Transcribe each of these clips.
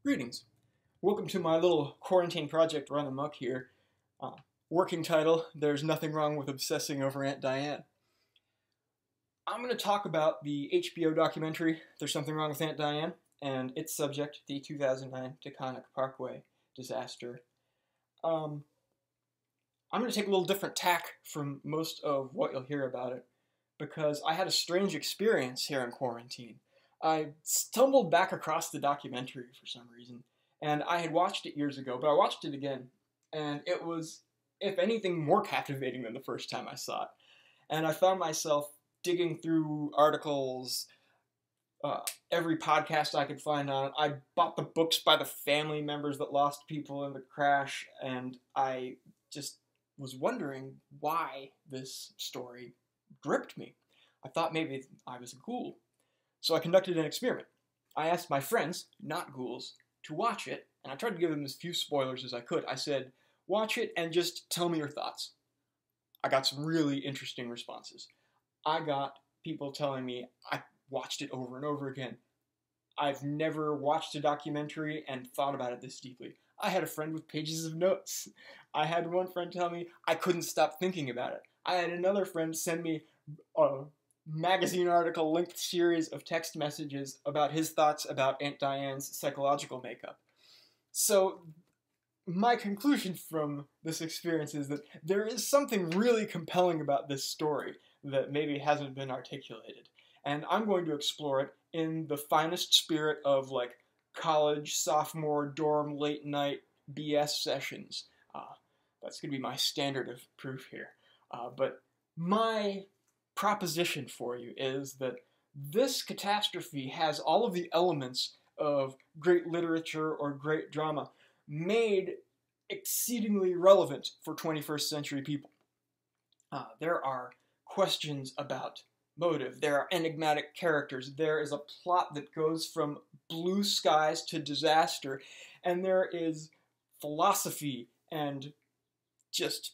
Greetings. Welcome to my little quarantine project run amok here. Uh, Working title, There's Nothing Wrong with Obsessing Over Aunt Diane. I'm going to talk about the HBO documentary, There's Something Wrong with Aunt Diane, and its subject, the 2009 Taconic Parkway disaster. I'm going to take a little different tack from most of what you'll hear about it, because I had a strange experience here in quarantine. I stumbled back across the documentary for some reason, and I had watched it years ago, but I watched it again, and it was, if anything, more captivating than the first time I saw it. And I found myself digging through articles, every podcast I could find on it. I bought the books by the family members that lost people in the crash, and I just was wondering why this story gripped me. I thought maybe I was a ghoul. So I conducted an experiment. I asked my friends, not ghouls, to watch it, and I tried to give them as few spoilers as I could. I said, watch it and just tell me your thoughts. I got some really interesting responses. I got people telling me I watched it over and over again. I've never watched a documentary and thought about it this deeply. I had a friend with pages of notes. I had one friend tell me I couldn't stop thinking about it. I had another friend send me a magazine article length series of text messages about his thoughts about Aunt Diane's psychological makeup. So my conclusion from this experience is that there is something really compelling about this story that maybe hasn't been articulated. And I'm going to explore it in the finest spirit of like college, sophomore, dorm, late night BS sessions. That's going to be my standard of proof here. But my proposition for you is that this catastrophe has all of the elements of great literature or great drama made exceedingly relevant for 21st century people. There are questions about motive, there are enigmatic characters, there is a plot that goes from blue skies to disaster, and there is philosophy and just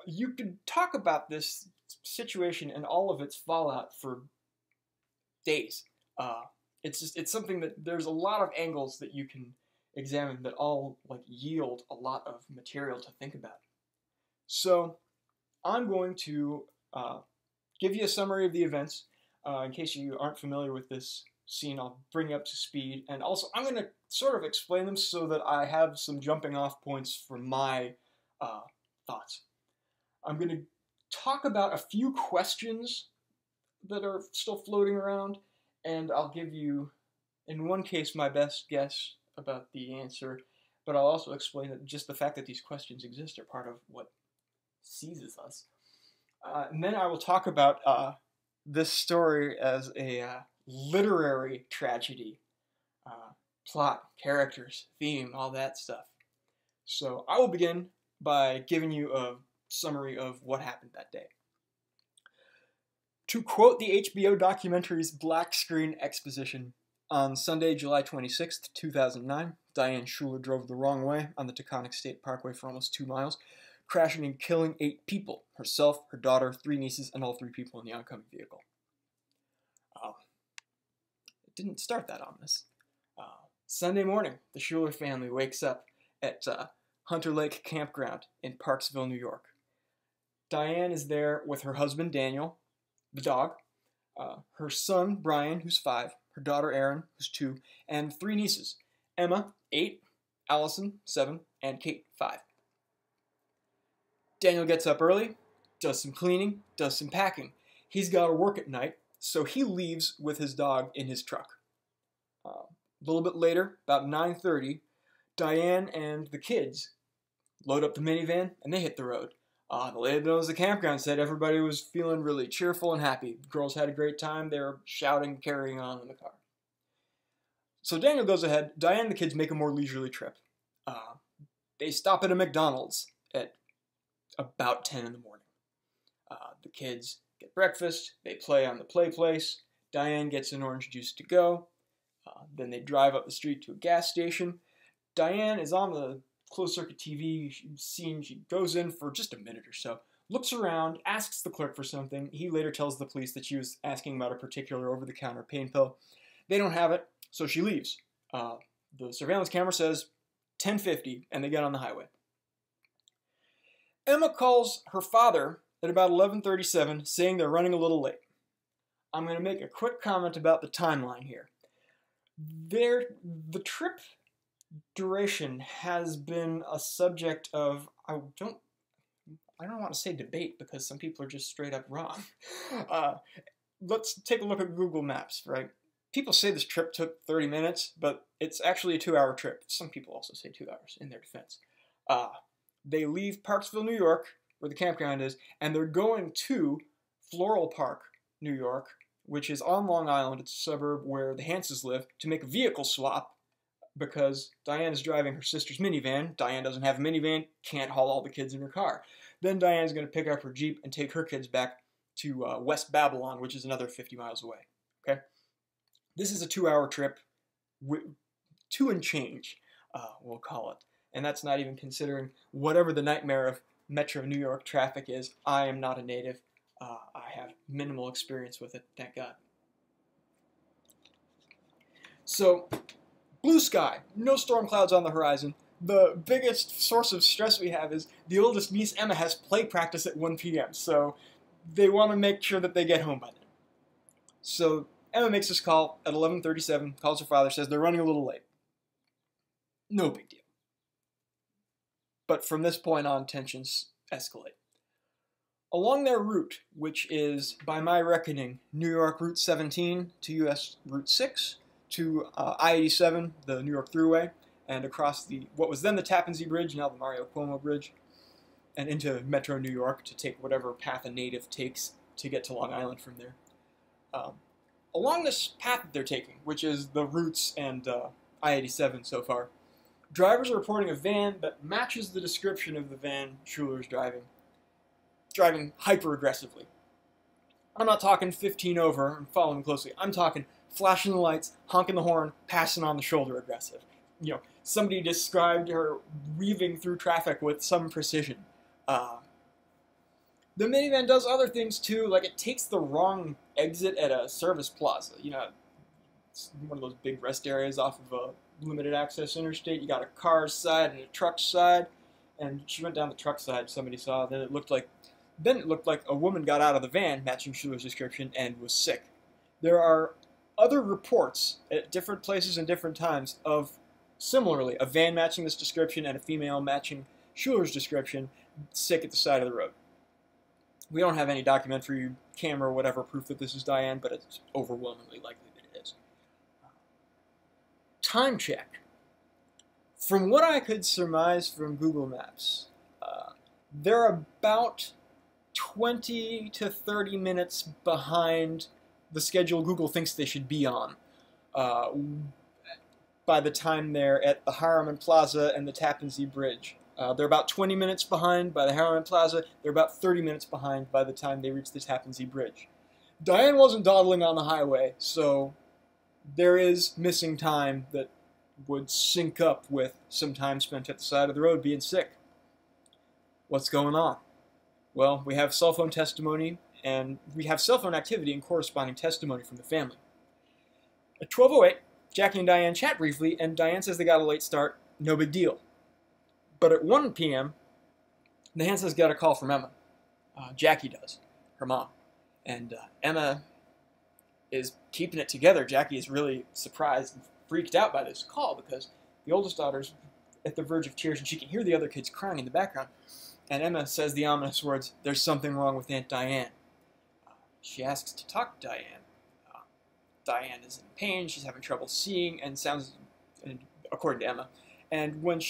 you could talk about this situation and all of its fallout for days. It's something that there's a lot of angles that you can examine that all like yield a lot of material to think about. So I'm going to give you a summary of the events. In case you aren't familiar with this scene, I'll bring you up to speed, and also I'm going to sort of explain them so that I have some jumping off points for my thoughts. I'm going to talk about a few questions that are still floating around, and I'll give you, in one case, my best guess about the answer, but I'll also explain that just the fact that these questions exist are part of what seizes us. And then I will talk about this story as a literary tragedy, plot, characters, theme, all that stuff. So I will begin by giving you a summary of what happened that day. To quote the HBO documentary's black screen exposition, on Sunday, July 26th, 2009, Diane Schuler drove the wrong way on the Taconic State Parkway for almost 2 miles, crashing and killing 8 people, herself, her daughter, 3 nieces, and all 3 people in the oncoming vehicle. It didn't start that ominous. Sunday morning, the Schuler family wakes up at Hunter Lake Campground in Parksville, New York. Diane is there with her husband, Daniel, the dog, her son, Brian, who's 5, her daughter, Erin, who's 2, and 3 nieces, Emma, 8, Allison, 7, and Kate, 5. Daniel gets up early, does some cleaning, does some packing. He's got to work at night, so he leaves with his dog in his truck. A little bit later, about 9:30, Diane and the kids load up the minivan, and they hit the road. The lady that owns the campground said everybody was feeling really cheerful and happy. The girls had a great time. They were shouting, carrying on in the car. So Daniel goes ahead. Diane and the kids make a more leisurely trip. They stop at a McDonald's at about 10 in the morning. The kids get breakfast. They play on the play place. Diane gets an orange juice to go. Then they drive up the street to a gas station. Diane is on the closed-circuit TV scene. She goes in for just a minute or so, looks around, asks the clerk for something. He later tells the police that she was asking about a particular over-the-counter pain pill. They don't have it, so she leaves. The surveillance camera says 10:50, and they get on the highway. Emma calls her father at about 11:37, saying they're running a little late. I'm going to make a quick comment about the timeline here. The trip duration has been a subject of, I don't want to say debate, because some people are just straight up wrong. Let's take a look at Google Maps, right? People say this trip took 30 minutes, but it's actually a 2-hour trip. Some people also say 2 hours in their defense. They leave Parksville, New York, where the campground is, and they're going to Floral Park, New York, which is on Long Island. It's a suburb where the Hanses live, to make a vehicle swap, because Diane is driving her sister's minivan. Diane doesn't have a minivan, can't haul all the kids in her car. Then Diane's going to pick up her Jeep and take her kids back to West Babylon, which is another 50 miles away. Okay? This is a 2-hour trip, 2 and change, we'll call it. And that's not even considering whatever the nightmare of Metro New York traffic is. I am not a native. I have minimal experience with it, thank God. So, blue sky, no storm clouds on the horizon. The biggest source of stress we have is the oldest niece, Emma, has play practice at 1 p.m., so they want to make sure that they get home by then. So Emma makes this call at 11:37, calls her father, says they're running a little late. No big deal. But from this point on, tensions escalate. Along their route, which is, by my reckoning, New York Route 17 to US Route 6, to I-87, the New York Thruway, and across what was then the Tappan Zee Bridge, now the Mario Cuomo Bridge, and into Metro New York to take whatever path a native takes to get to Long Island from there. Along this path that they're taking, which is the routes and I-87 so far, drivers are reporting a van that matches the description of the van Schuler's driving hyper-aggressively. I'm not talking 15 over and following closely. I'm talking flashing the lights, honking the horn, passing on the shoulder aggressive. You know, somebody described her weaving through traffic with some precision. The minivan does other things too, like it takes the wrong exit at a service plaza. You know, it's one of those big rest areas off of a limited access interstate. You got a car's side and a truck's side, and she went down the truck side, somebody saw, then it looked like a woman got out of the van, matching Schuler's description, and was sick. There are other reports at different places and different times of, similarly, a van matching this description and a female matching Schuler's description, sick at the side of the road. We don't have any documentary, camera, whatever proof that this is Diane, but it's overwhelmingly likely that it is. Time check. From what I could surmise from Google Maps, they're about 20 to 30 minutes behind the schedule Google thinks they should be on by the time they're at the Harriman Plaza and the Tappan Zee Bridge. They're about 20 minutes behind by the Harriman Plaza. They're about 30 minutes behind by the time they reach the Tappan Zee Bridge. Diane wasn't dawdling on the highway, so there is missing time that would sync up with some time spent at the side of the road being sick. What's going on? Well, we have cell phone testimony, and we have cell phone activity and corresponding testimony from the family. At 12:08, Jackie and Diane chat briefly, and Diane says they got a late start, no big deal. But at 1 p.m., the Hanses got a call from Emma. Jackie does, her mom. And Emma is keeping it together. Jackie is really surprised and freaked out by this call because the oldest daughter's at the verge of tears and she can hear the other kids crying in the background. And Emma says the ominous words, "There's something wrong with Aunt Diane." She asks to talk to Diane. Diane is in pain, she's having trouble seeing, and sounds, according to Emma, and when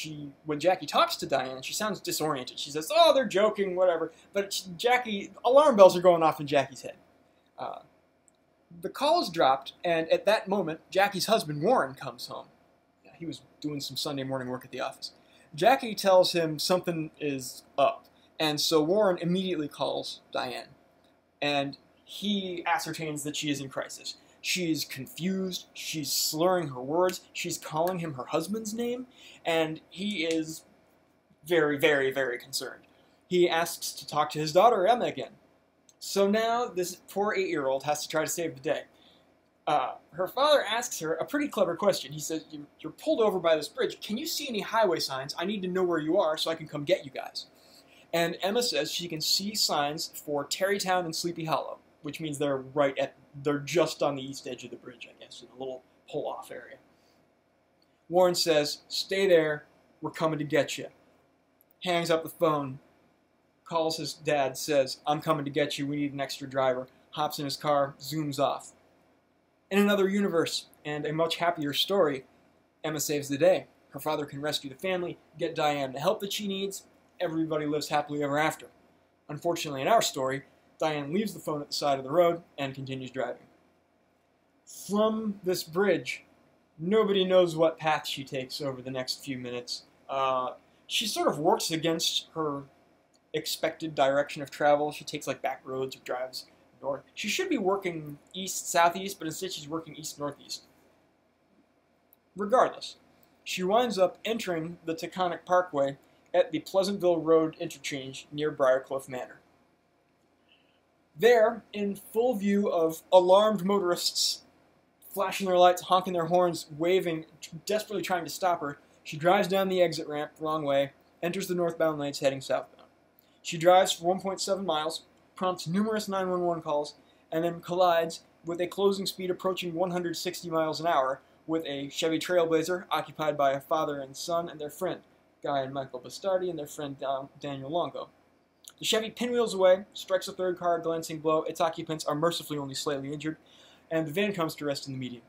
Jackie talks to Diane, she sounds disoriented. She says, "Oh, they're joking, whatever." But alarm bells are going off in Jackie's head. The call is dropped, and at that moment, Jackie's husband, Warren, comes home. He was doing some Sunday morning work at the office. Jackie tells him something is up, and so Warren immediately calls Diane, and he ascertains that she is in crisis. She's confused, she's slurring her words, she's calling him her husband's name, and he is very, very, very concerned. He asks to talk to his daughter, Emma, again. So now this poor 8-year-old has to try to save the day. Her father asks her a pretty clever question. He says, "You're pulled over by this bridge. Can you see any highway signs? I need to know where you are so I can come get you guys." And Emma says she can see signs for Tarrytown and Sleepy Hollow, which means they're just on the east edge of the bridge, I guess, in a little pull-off area. Warren says, "Stay there. We're coming to get you." Hangs up the phone, calls his dad, says, "I'm coming to get you. We need an extra driver." Hops in his car, zooms off. In another universe, and a much happier story, Emma saves the day. Her father can rescue the family, get Diane the help that she needs. Everybody lives happily ever after. Unfortunately, in our story, Diane leaves the phone at the side of the road and continues driving. From this bridge, nobody knows what path she takes over the next few minutes. She sort of works against her expected direction of travel. She takes like back roads or drives north. She should be working east-southeast, but instead she's working east-northeast. Regardless, she winds up entering the Taconic Parkway at the Pleasantville Road interchange near Briarcliff Manor. There, in full view of alarmed motorists flashing their lights, honking their horns, waving, desperately trying to stop her, she drives down the exit ramp the wrong way, enters the northbound lanes heading southbound. She drives for 1.7 miles, prompts numerous 911 calls, and then collides with a closing speed approaching 160 miles an hour with a Chevy Trailblazer occupied by a father and son and their friend, Guy and Michael Bastardi, and their friend Daniel Longo. The Chevy pinwheels away, strikes a third car, glancing blow. Its occupants are mercifully only slightly injured, and the van comes to rest in the median.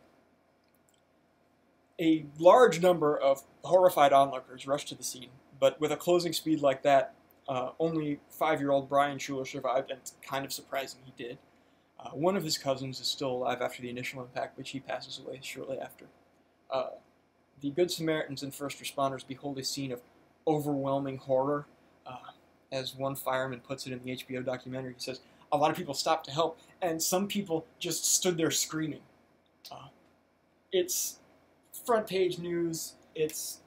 A large number of horrified onlookers rush to the scene, but with a closing speed like that, only 5-year-old Brian Schuler survived, and it's kind of surprising he did. One of his cousins is still alive after the initial impact, which he passes away shortly after. The Good Samaritans and first responders behold a scene of overwhelming horror. As one fireman puts it in the HBO documentary, he says, "A lot of people stopped to help, and some people just stood there screaming." It's front page news. It's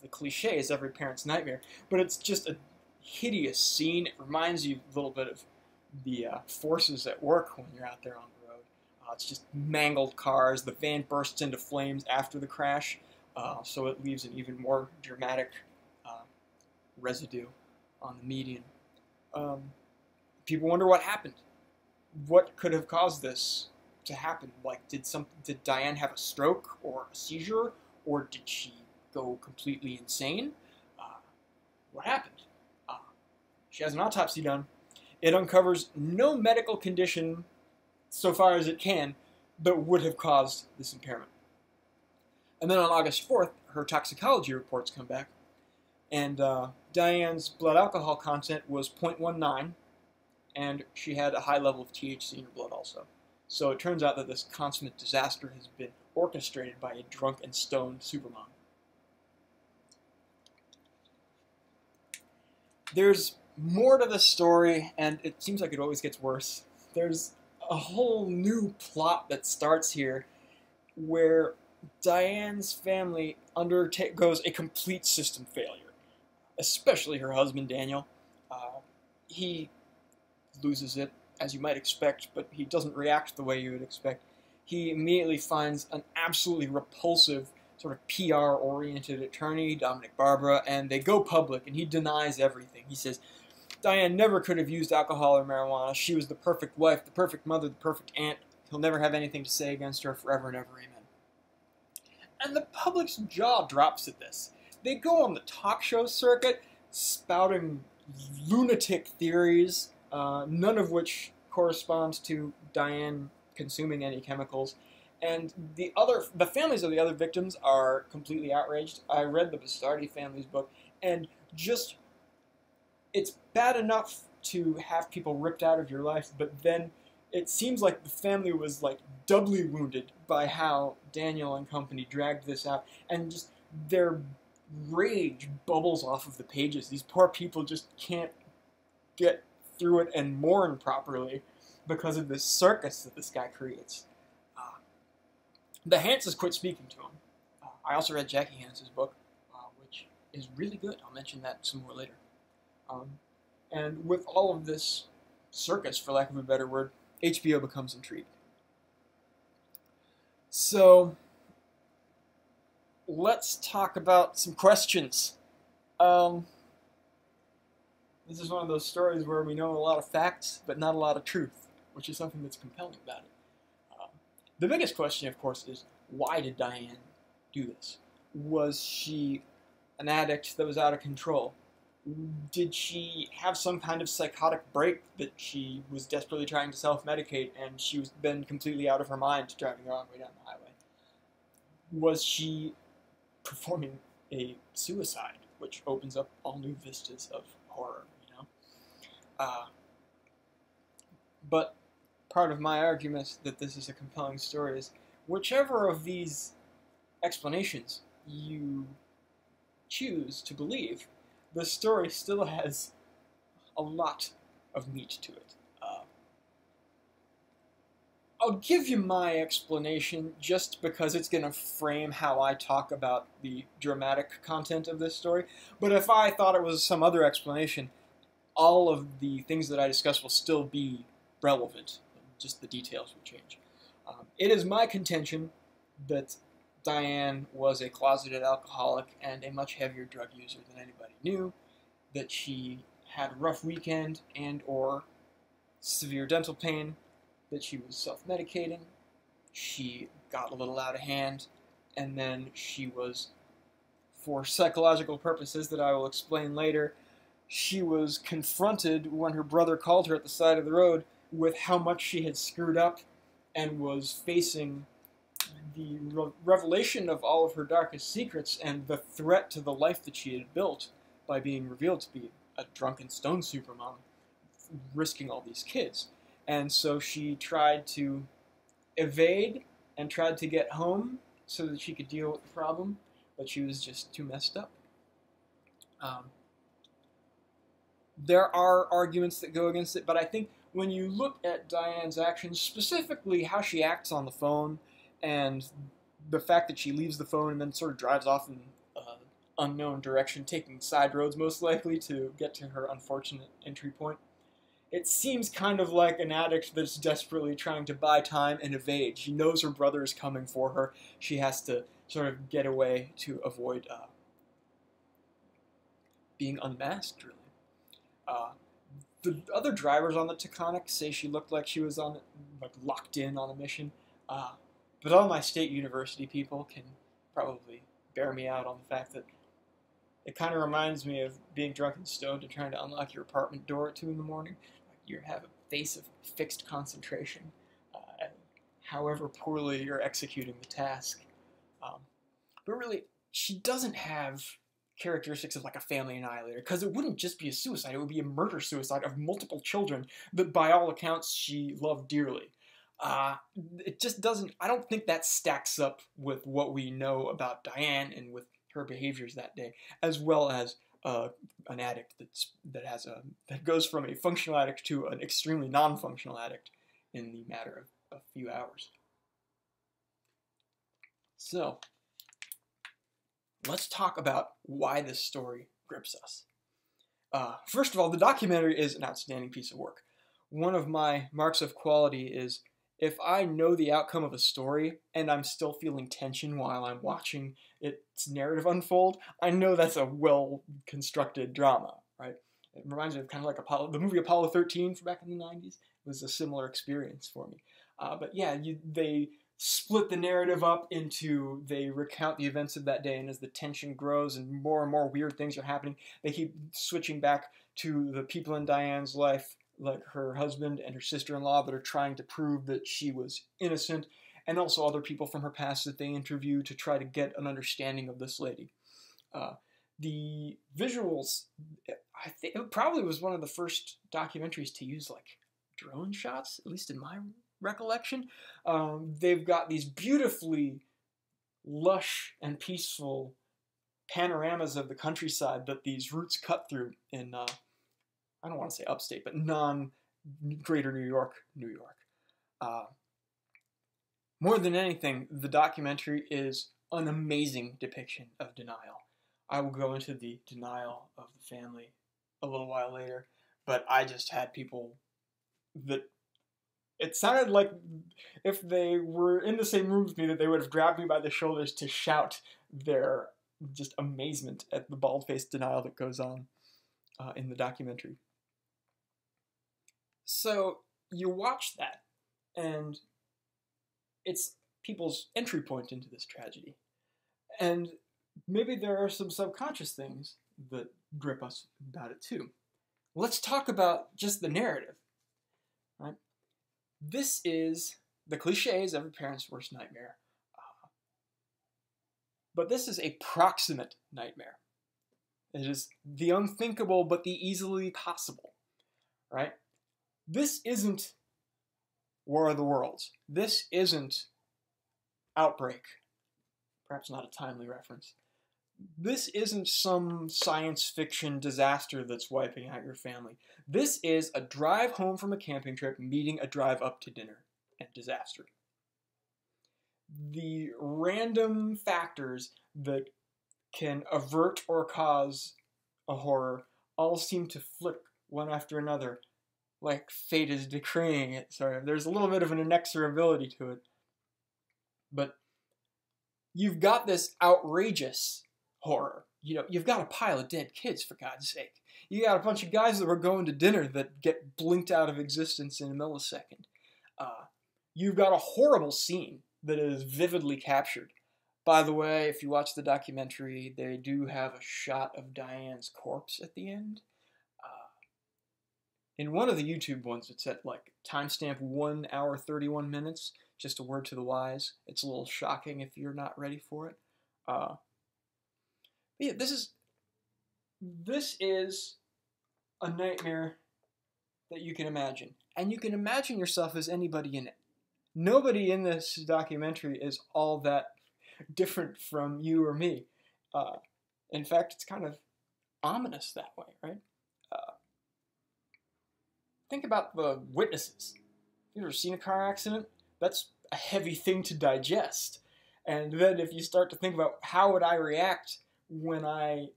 the cliche is every parent's nightmare, but it's just a hideous scene. It reminds you a little bit of the forces at work when you're out there on the road. It's just mangled cars. The van bursts into flames after the crash, so it leaves an even more dramatic residue on the median. People wonder what happened. What could have caused this to happen? Like, did Diane have a stroke or a seizure, or did she go completely insane? What happened? She has an autopsy done. It uncovers no medical condition, so far as it can, that would have caused this impairment. And then on August 4th, her toxicology reports come back, and Diane's blood alcohol content was 0.19, and she had a high level of THC in her blood also. So it turns out that this consummate disaster has been orchestrated by a drunk and stoned supermom. There's more to the story, and it seems like it always gets worse. There's a whole new plot that starts here where Diane's family undergoes a complete system failure, especially her husband, Daniel. He loses it, as you might expect, but he doesn't react the way you would expect. He immediately finds an absolutely repulsive, sort of PR-oriented attorney, Dominic Barbara, and they go public, and he denies everything. He says, Diane never could have used alcohol or marijuana. She was the perfect wife, the perfect mother, the perfect aunt. He'll never have anything to say against her forever and ever, amen. And the public's jaw drops at this. They go on the talk show circuit, spouting lunatic theories, none of which correspond to Diane consuming any chemicals. And the families of the other victims are completely outraged. I read the Bastardi family's book, and just, it's bad enough to have people ripped out of your life, but then it seems like the family was like doubly wounded by how Daniel and company dragged this out, and just their rage bubbles off of the pages. These poor people just can't get through it and mourn properly because of this circus that this guy creates. The Hanses quit speaking to him. I also read Jackie Hans's book, which is really good. I'll mention that some more later. And with all of this circus, for lack of a better word, HBO becomes intrigued. So, let's talk about some questions. Um, this is one of those stories where we know a lot of facts, but not a lot of truth, which is something that's compelling about it. Um, the biggest question, of course, is why did Diane do this? Was she an addict that was out of control? Did she have some kind of psychotic break that she was desperately trying to self-medicate and she was then completely out of her mind driving the wrong way down the highway? Was she performing a suicide, which opens up all new vistas of horror, you know? But part of my argument that this is a compelling story is whichever of these explanations you choose to believe, the story still has a lot of meat to it. I'll give you my explanation just because it's going to frame how I talk about the dramatic content of this story. But if I thought it was some other explanation, all of the things that I discuss will still be relevant. Just the details will change. It is my contention that Diane was a closeted alcoholic and a much heavier drug user than anybody knew, that she had a rough weekend and or severe dental pain, that she was self-medicating, she got a little out of hand, and then she was, for psychological purposes that I will explain later, she was confronted when her brother called her at the side of the road with how much she had screwed up and was facing the revelation of all of her darkest secrets and the threat to the life that she had built by being revealed to be a drunken stone supermom, risking all these kids. And so she tried to evade and tried to get home so that she could deal with the problem, but she was just too messed up. There are arguments that go against it, but I think when you look at Diane's actions, specifically how she acts on the phone and the fact that she leaves the phone and then sort of drives off in an unknown direction, taking side roads most likely to get to her unfortunate entry point, it seems kind of like an addict that's desperately trying to buy time and evade. She knows her brother is coming for her. She has to sort of get away to avoid being unmasked, really. The other drivers on the Taconic say she looked like she was on, like, locked in on a mission. But all my state university people can probably bear me out on the fact that it kind of reminds me of being drunk and stoned and trying to unlock your apartment door at 2 in the morning. You have a face of fixed concentration, however poorly you're executing the task. But really, she doesn't have characteristics of like a family annihilator, because it wouldn't just be a suicide, it would be a murder-suicide of multiple children that by all accounts she loved dearly. It just doesn't, I don't think that stacks up with what we know about Diane and with her behaviors that day, as well as an addict that goes from a functional addict to an extremely non-functional addict in the matter of a few hours. So, let's talk about why this story grips us. First of all, the documentary is an outstanding piece of work. One of my marks of quality is if I know the outcome of a story and I'm still feeling tension while I'm watching its narrative unfold, I know that's a well-constructed drama, right? It reminds me of kind of like the movie Apollo 13 from back in the 90s. It was a similar experience for me. But yeah, they split the narrative up into, they recount the events of that day, and as the tension grows and more weird things are happening, they keep switching back to the people in Diane's life, like her husband and her sister-in-law, that are trying to prove that she was innocent, and also other people from her past that they interview to try to get an understanding of this lady. The visuals, I think it probably was one of the first documentaries to use like drone shots, at least in my recollection. They've got these beautifully lush and peaceful panoramas of the countryside that these routes cut through in, I don't want to say upstate, but non-greater New York. More than anything, the documentary is an amazing depiction of denial. I will go into the denial of the family a little while later, but I just had people that It sounded like if they were in the same room with me that they would have grabbed me by the shoulders to shout their just amazement at the bald-faced denial that goes on in the documentary. So you watch that, and it's people's entry point into this tragedy. And maybe there are some subconscious things that grip us about it too. Let's talk about just the narrative. Right? This is the cliches of every parent's worst nightmare. But this is a proximate nightmare. It is the unthinkable but the easily possible. Right? This isn't War of the Worlds. This isn't Outbreak. Perhaps not a timely reference. This isn't some science fiction disaster that's wiping out your family. This is a drive home from a camping trip meeting a drive up to dinner and disaster. The random factors that can avert or cause a horror all seem to flick one after another, like fate is decreeing it. Sorry, there's a little bit of an inexorability to it. But you've got this outrageous horror. You know, you've got a pile of dead kids, for God's sake. You got a bunch of guys that were going to dinner that get blinked out of existence in a millisecond. You've got a horrible scene that is vividly captured. By the way, if you watch the documentary, they do have a shot of Diane's corpse at the end. In one of the YouTube ones, it's at like timestamp 1 hour 31 minutes. Just a word to the wise. It's a little shocking if you're not ready for it. Yeah, this is a nightmare that you can imagine. And you can imagine yourself as anybody in it. Nobody in this documentary is all that different from you or me. In fact, it's kind of ominous that way, right? Think about the witnesses. Have you ever seen a car accident? That's a heavy thing to digest. And then if you start to think about how would I react when I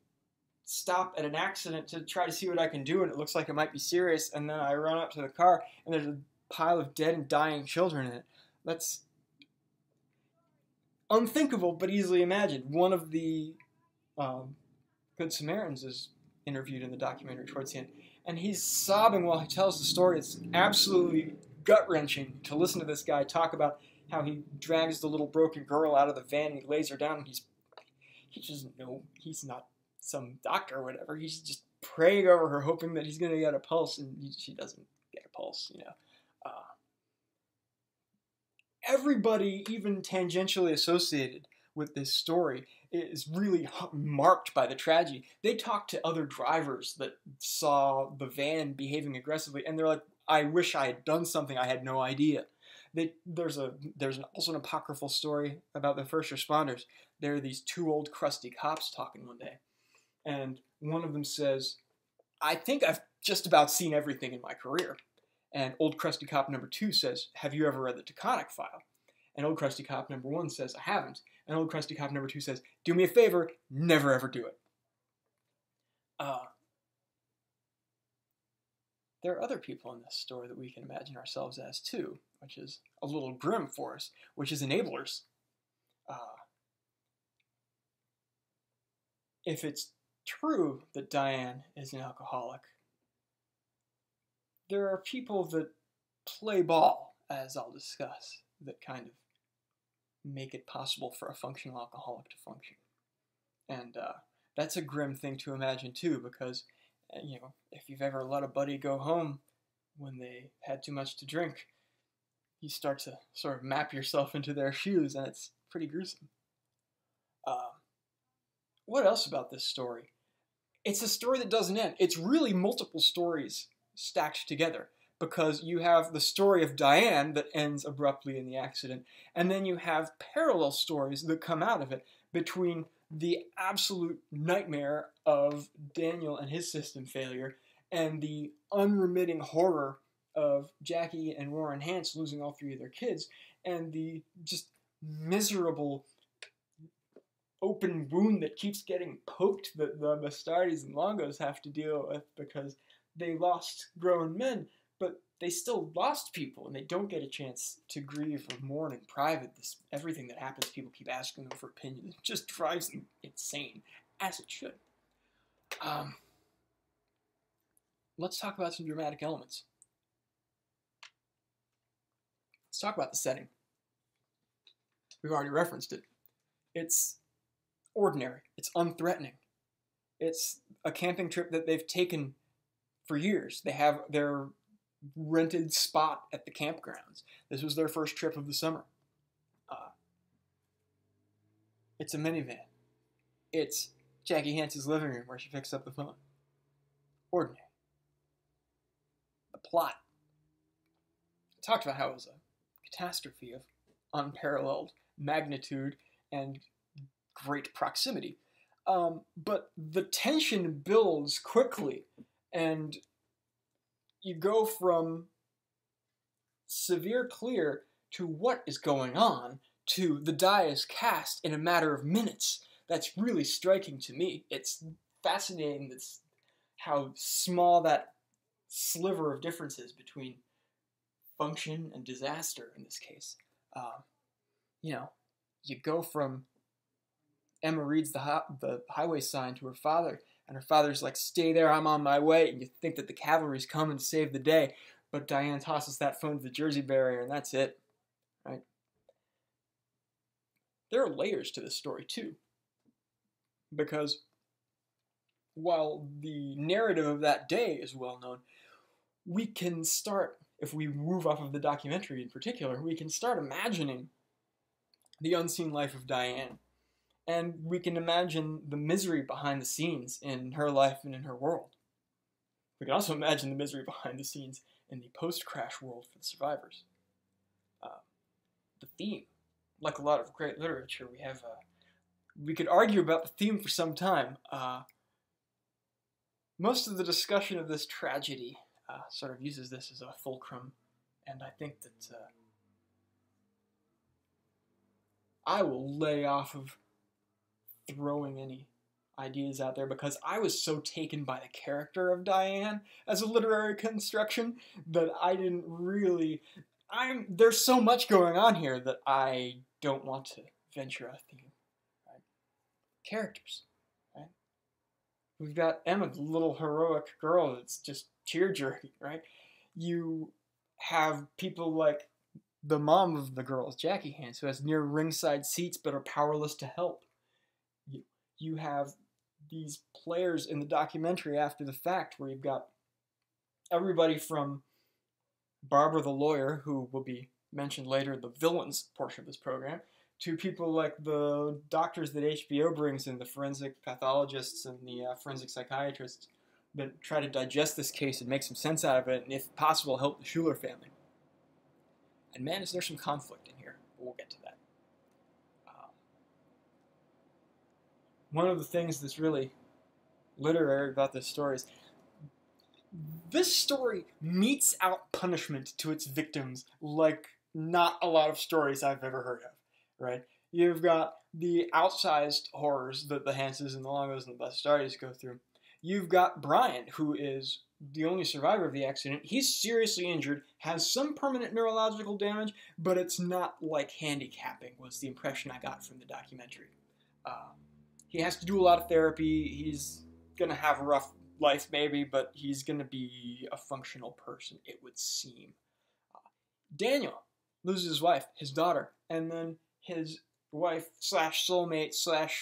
stop at an accident to try to see what I can do and it looks like it might be serious, and then I run up to the car and there's a pile of dead and dying children in it. That's unthinkable but easily imagined. One of the Good Samaritans is interviewed in the documentary towards the end, and he's sobbing while he tells the story. It's absolutely gut-wrenching to listen to this guy talk about how he drags the little broken girl out of the van and he lays her down, and he doesn't know, he's not some doctor or whatever, he's just praying over her hoping that he's going to get a pulse, and she doesn't get a pulse, you know. Everybody, even tangentially associated with this story, is really marked by the tragedy. They talk to other drivers that saw the van behaving aggressively, and they're like, I wish I had done something, I had no idea. There's also an apocryphal story about the first responders. There are these two old crusty cops talking one day, and one of them says, I think I've just about seen everything in my career. And old crusty cop number 2 says, have you ever read the Taconic File? And old crusty cop number 1 says, I haven't. And old crusty cop number 2 says, do me a favor, never ever do it. There are other people in this story that we can imagine ourselves as too, which is a little grim for us, which is enablers. If it's true that Diane is an alcoholic, there are people that play ball, as I'll discuss, that kind of make it possible for a functional alcoholic to function. And that's a grim thing to imagine too, because you know, if you've ever let a buddy go home when they had too much to drink, you start to sort of map yourself into their shoes, and it's pretty gruesome. What else about this story? It's a story that doesn't end. It's really multiple stories stacked together, because you have the story of Diane that ends abruptly in the accident, and then you have parallel stories that come out of it between the absolute nightmare of Daniel and his system failure and the unremitting horror of Jackie and Warren Hance losing all 3 of their kids, and the just miserable open wound that keeps getting poked that the Bastardes and Longos have to deal with because they lost grown men. but they still lost people, and they don't get a chance to grieve or mourn in private. Everything that happens, people keep asking them for opinions. It just drives them insane, as it should. Let's talk about some dramatic elements. Let's talk about the setting. We've already referenced it. It's ordinary. It's unthreatening. It's a camping trip that they've taken for years. They have their rented spot at the campgrounds. This was their first trip of the summer. It's a minivan. It's Jackie Hance's living room where she picks up the phone. Ordinary. The plot. I talked about how it was a catastrophe of unparalleled magnitude and great proximity. But the tension builds quickly, and you go from severe clear to what is going on to the die is cast in a matter of minutes. That's really striking to me. It's fascinating that's how small that sliver of difference is between function and disaster in this case. You go from Emma reads the highway sign to her father, and her father's like, "Stay there, I'm on my way," and you think that the cavalry's coming to save the day, but Diane tosses that phone to the Jersey barrier, and that's it, right? There are layers to this story, too, because while the narrative of that day is well known, we can start, if we move off of the documentary in particular, we can start imagining the unseen life of Diane. And we can imagine the misery behind the scenes in her life and in her world. We can also imagine the misery behind the scenes in the post-crash world for the survivors. The theme, like a lot of great literature, we could argue about the theme for some time. Most of the discussion of this tragedy sort of uses this as a fulcrum, and I think that I will lay off of throwing any ideas out there because I was so taken by the character of Diane as a literary construction that I didn't really... There's so much going on here that I don't want to venture a theme. Right? Characters. Right? We've got Emma, the little heroic girl that's just tear-jerking, right? You have people like the mom of the girls, Jackie Hance, who has near ringside seats but are powerless to help. You have these players in the documentary after the fact where you've got everybody from Barbara the lawyer, who will be mentioned later, the villains portion of this program, to people like the doctors that HBO brings in, the forensic pathologists and the forensic psychiatrists that try to digest this case and make some sense out of it, and if possible, help the Schuler family. And man, is there some conflict in here, but we'll get to that. One of the things that's really literary about this story is this story metes out punishment to its victims like not a lot of stories I've ever heard of, right? You've got the outsized horrors that the Hanses and the Longos and the Bastardes go through. You've got Brian, who is the only survivor of the accident. He's seriously injured, has some permanent neurological damage, but it's not like handicapping, was the impression I got from the documentary. He has to do a lot of therapy. He's going to have a rough life maybe, but he's going to be a functional person, it would seem. Daniel loses his wife, his daughter, and then his wife / soulmate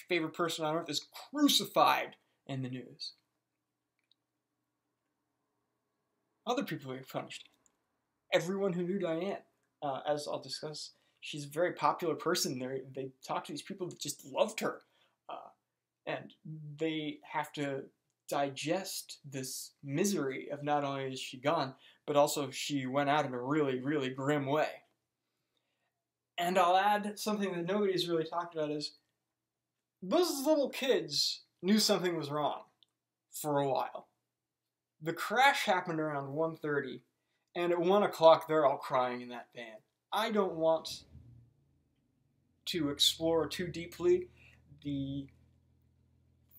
/ favorite person on earth is crucified in the news. Other people are punished. Everyone who knew Diane, as I'll discuss, she's a very popular person. They talk to these people that just loved her. And they have to digest this misery of not only is she gone, but also she went out in a really, really grim way. And I'll add something that nobody's really talked about is those little kids knew something was wrong for a while. The crash happened around 1:30, and at 1 o'clock they're all crying in that van. I don't want to explore too deeply the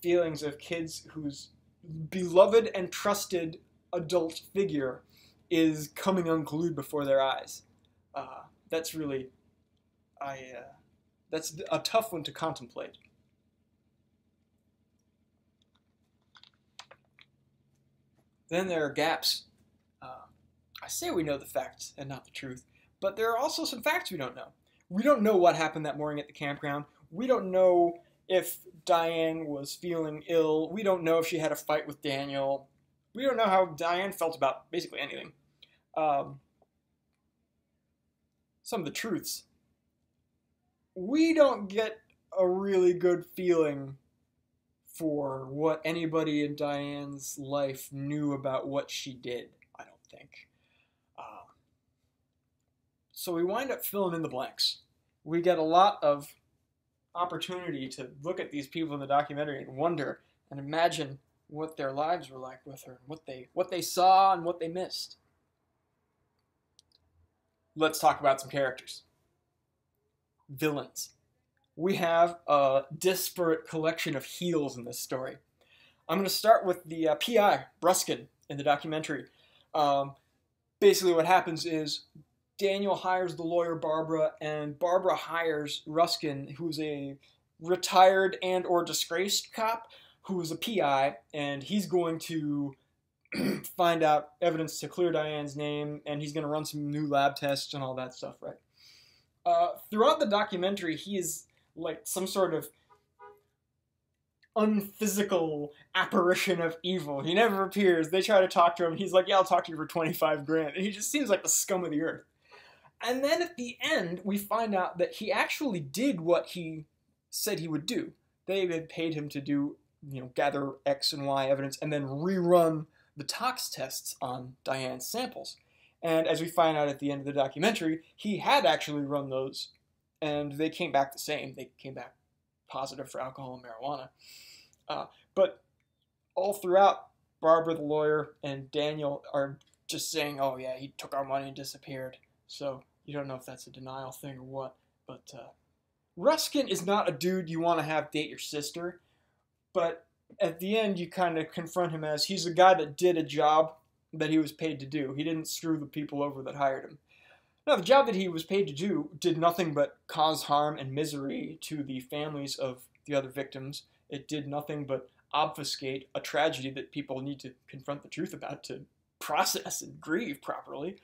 feelings of kids whose beloved and trusted adult figure is coming unglued before their eyes. That's really, that's a tough one to contemplate. Then there are gaps. I say we know the facts and not the truth, but there are also some facts we don't know. We don't know what happened that morning at the campground. We don't know if Diane was feeling ill. We don't know if she had a fight with Daniel. We don't know how Diane felt about basically anything. Some of the truths. We don't get a really good feeling for what anybody in Diane's life knew about what she did, I don't think. So we wind up filling in the blanks. We get a lot of opportunity to look at these people in the documentary and wonder and imagine what their lives were like with her, and what they saw and what they missed. Let's talk about some characters. Villains. We have a disparate collection of heels in this story. I'm going to start with the PI, Ruskin, in the documentary. Basically what happens is Daniel hires the lawyer Barbara, and Barbara hires Ruskin, who's a retired and or disgraced cop, who's a PI, and he's going to find out evidence to clear Diane's name, and he's going to run some new lab tests and all that stuff, right? Throughout the documentary, he is like some sort of unphysical apparition of evil. He never appears. They try to talk to him. He's like, yeah, I'll talk to you for 25 grand. And he just seems like the scum of the earth. And then at the end, we find out that he actually did what he said he would do. They had paid him to do, gather X and Y evidence and then rerun the tox tests on Diane's samples. And as we find out at the end of the documentary, he had actually run those, and they came back the same. They came back positive for alcohol and marijuana. But all throughout, Barbara the lawyer and Daniel are just saying, oh yeah, he took our money and disappeared. So you don't know if that's a denial thing or what. But Ruskin is not a dude you want to have date your sister. But at the end, you kind of confront him as he's a guy that did a job that he was paid to do. He didn't screw the people over that hired him. Now, the job that he was paid to do did nothing but cause harm and misery to the families of the other victims. It did nothing but obfuscate a tragedy that people need to confront the truth about to process and grieve properly.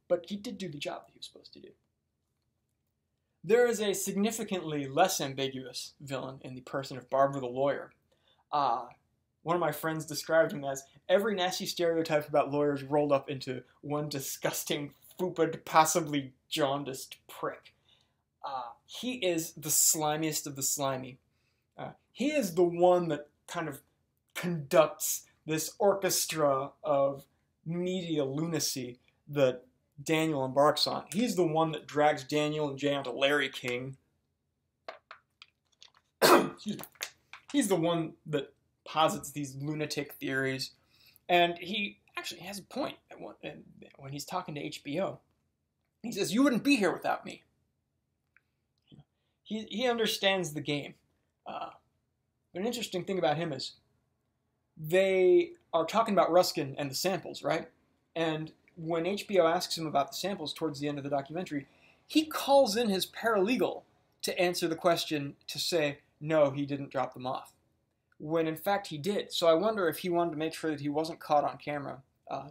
But he did do the job that he was supposed to do. There is a significantly less ambiguous villain in the person of Barbara the lawyer. One of my friends described him as every nasty stereotype about lawyers rolled up into one disgusting, fooped, possibly jaundiced prick. He is the slimiest of the slimy. He is the one that kind of conducts this orchestra of media lunacy that Daniel embarks on. He's the one that drags Daniel and Jay onto Larry King. Excuse me. He's the one that posits these lunatic theories. And he actually has a point when he's talking to HBO. He says, you wouldn't be here without me. He understands the game. But an interesting thing about him is they are talking about Ruskin and the samples, right? And when HBO asks him about the samples towards the end of the documentary, he calls in his paralegal to answer the question to say, no, he didn't drop them off. When in fact he did. So I wonder if he wanted to make sure that he wasn't caught on camera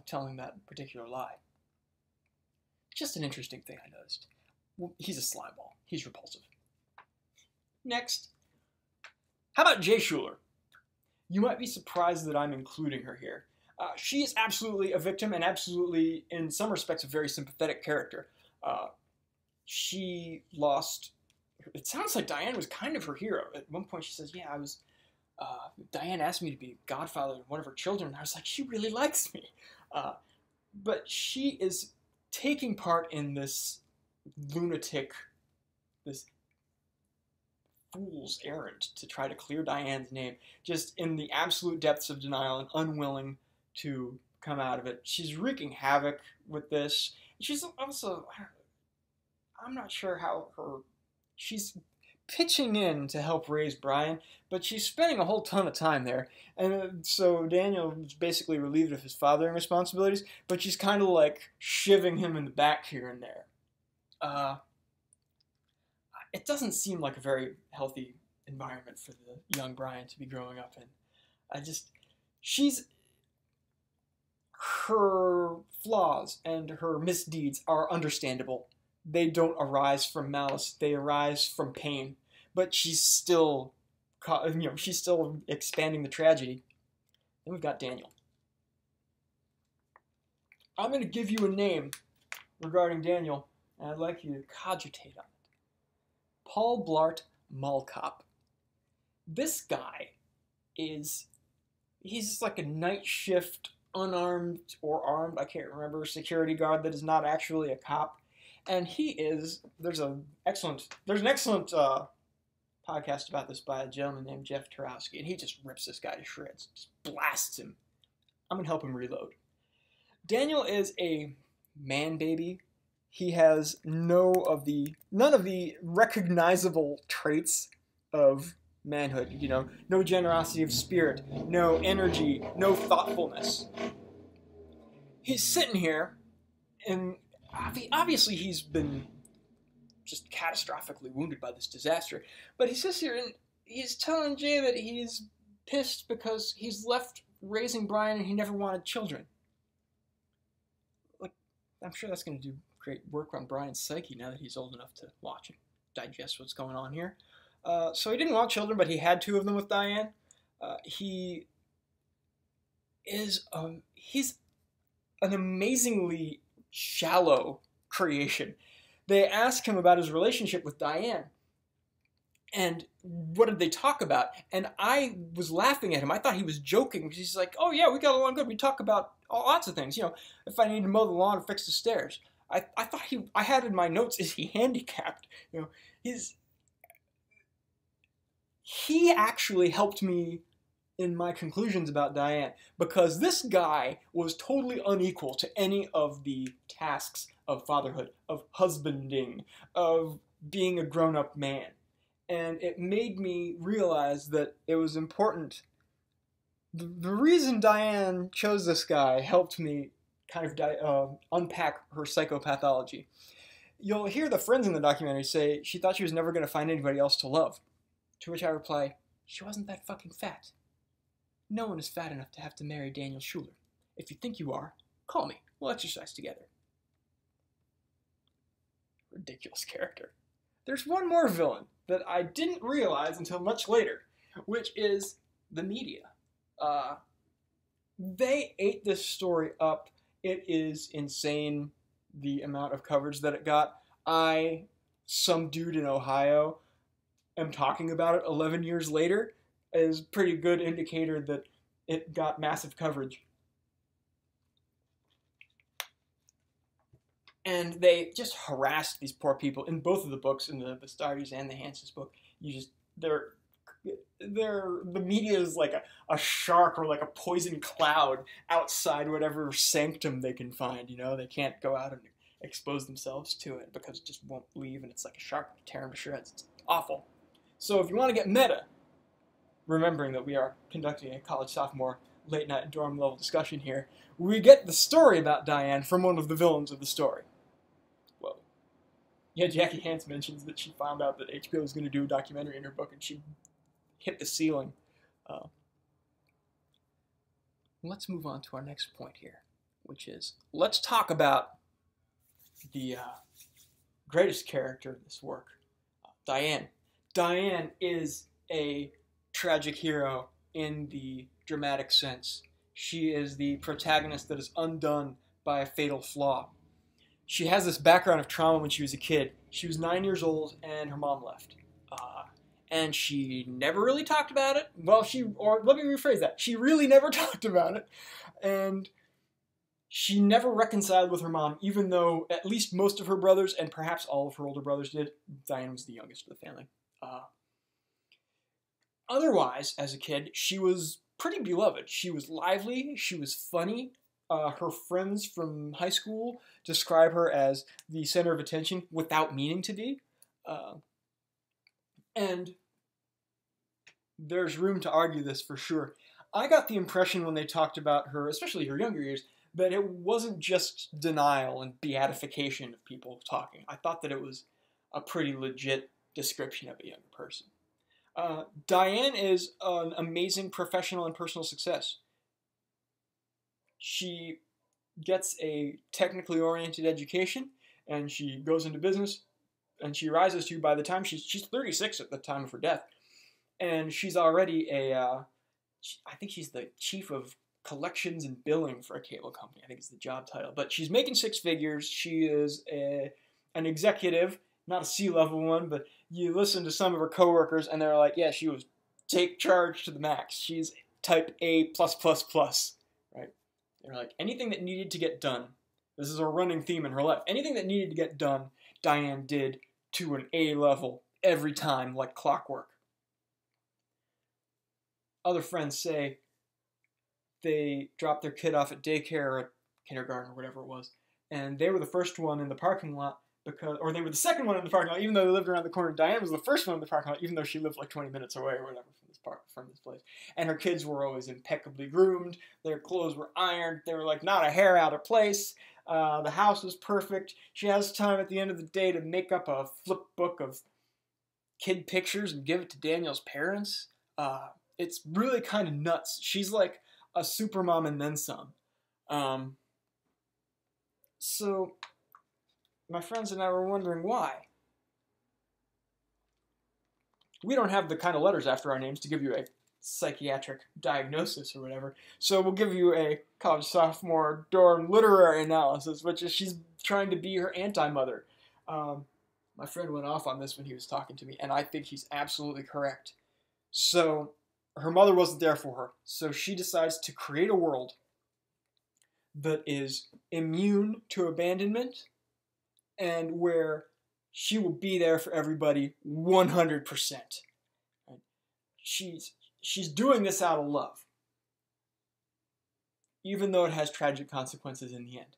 telling that particular lie. Just an interesting thing I noticed. Well, he's a slimeball. He's repulsive. Next. How about Jay Schuler? You might be surprised that I'm including her here. She is absolutely a victim and absolutely, in some respects, a very sympathetic character. She lost... It sounds like Diane was kind of her hero. At one point she says, yeah, Diane asked me to be godfather of one of her children. And I was like, she really likes me. But she is taking part in this lunatic, this fool's errand to try to clear Diane's name, just in the absolute depths of denial and unwilling to come out of it. She's wreaking havoc with this. She's also, I'm not sure how she's pitching in to help raise Brian, but she's spending a whole ton of time there. And so Daniel is basically relieved of his fathering responsibilities, but she's kind of like shivving him in the back here and there. It doesn't seem like a very healthy environment for the young Brian to be growing up in. Her flaws and her misdeeds are understandable. They don't arise from malice, they arise from pain. But she's still, she's still expanding the tragedy. Then we've got Daniel. I'm going to give you a name regarding Daniel, and I'd like you to cogitate on it. Paul Blart Mallcop. This guy he's like a night shift, unarmed or armed, I can't remember, security guard that is not actually a cop. And there's an excellent podcast about this by a gentleman named Jeff Tarowski, and he just rips this guy to shreds, just blasts him. I'm going to help him reload. Daniel is a man baby. He has none of the recognizable traits of manhood, no generosity of spirit, no energy, no thoughtfulness. He's sitting here, and obviously he's been just catastrophically wounded by this disaster, but he sits here and he's telling Jay that he's pissed because he's left raising Brian and he never wanted children. Like, I'm sure that's going to do great work on Brian's psyche now that he's old enough to watch and digest what's going on here. So he didn't want children, but he had 2 of them with Diane. He's an amazingly shallow creation. They ask him about his relationship with Diane, and what did they talk about? And I was laughing at him. I thought he was joking, because he's like, oh yeah, we got along good. We talk about lots of things. If I need to mow the lawn or fix the stairs. I thought I had in my notes, is he handicapped? He actually helped me in my conclusions about Diane, because this guy was totally unequal to any of the tasks of fatherhood, of husbanding, of being a grown-up man. And it made me realize that it was important. The reason Diane chose this guy helped me kind of unpack her psychopathology. You'll hear the friends in the documentary say she thought she was never going to find anybody else to love. To which I reply, she wasn't that fucking fat. No one is fat enough to have to marry Daniel Schuler. If you think you are, call me. We'll exercise together. Ridiculous character. There's one more villain that I didn't realize until much later, which is the media. They ate this story up. It is insane, the amount of coverage that it got. Some dude in Ohio, am talking about it 11 years later is a pretty good indicator that it got massive coverage. And they just harassed these poor people in both of the books, in the Bastardes and the Hansen's book. The media is like a shark or like a poison cloud outside whatever sanctum they can find. They can't go out and expose themselves to it because it just won't leave, and it's like a shark tearing to shreds. It's awful. So if you want to get meta, remembering that we are conducting a college sophomore late night dorm level discussion here, we get the story about Diane from one of the villains of the story. Whoa. Yeah, Jackie Hans mentions that she found out that HBO was going to do a documentary in her book and she hit the ceiling. Let's move on to our next point here, which is, let's talk about the greatest character in this work, Diane. Diane is a tragic hero in the dramatic sense. She is the protagonist that is undone by a fatal flaw. She has this background of trauma when she was a kid. She was 9 years old and her mom left. And she never really talked about it. Well, let me rephrase that. She really never talked about it. And she never reconciled with her mom, even though at least most of her brothers, and perhaps all of her older brothers did. Diane was the youngest of the family. Otherwise, as a kid, she was pretty beloved. She was lively, she was funny. Her friends from high school describe her as the center of attention without meaning to be. And there's room to argue this for sure. I got the impression when they talked about her, especially her younger years, that it wasn't just denial and beatification of people talking. I thought that it was a pretty legit description of a young person. Diane is an amazing professional and personal success. She gets a technically oriented education, and she goes into business, and she rises to, by the time she's 36 at the time of her death, and she's already I think she's the chief of collections and billing for a cable company. I think it's the job title. But she's making six figures. She is an executive, not a C-level one, but you listen to some of her coworkers, and they're like, yeah, she was take charge to the max. She's type A+++, right? They're like, anything that needed to get done, this is a running theme in her life, anything that needed to get done, Diane did to an A level every time, like clockwork. Other friends say they dropped their kid off at daycare or at kindergarten or whatever it was, and they were the first one in the parking lot or they were the second one in the parking lot, even though they lived around the corner. Diane was the first one in the parking lot, even though she lived like 20 minutes away or whatever from this place. And her kids were always impeccably groomed. Their clothes were ironed. They were like not a hair out of place. The house was perfect. She has time at the end of the day to make up a flip book of kid pictures and give it to Daniel's parents. It's really kind of nuts. She's like a super mom and then some. So my friends and I were wondering why. We don't have the kind of letters after our names to give you a psychiatric diagnosis or whatever. So we'll give you a college sophomore dorm literary analysis, which is she's trying to be her anti-mother. My friend went off on this when he was talking to me, and I think he's absolutely correct. So her mother wasn't there for her, so she decides to create a world that is immune to abandonment and where she will be there for everybody 100%. She's doing this out of love, even though it has tragic consequences in the end.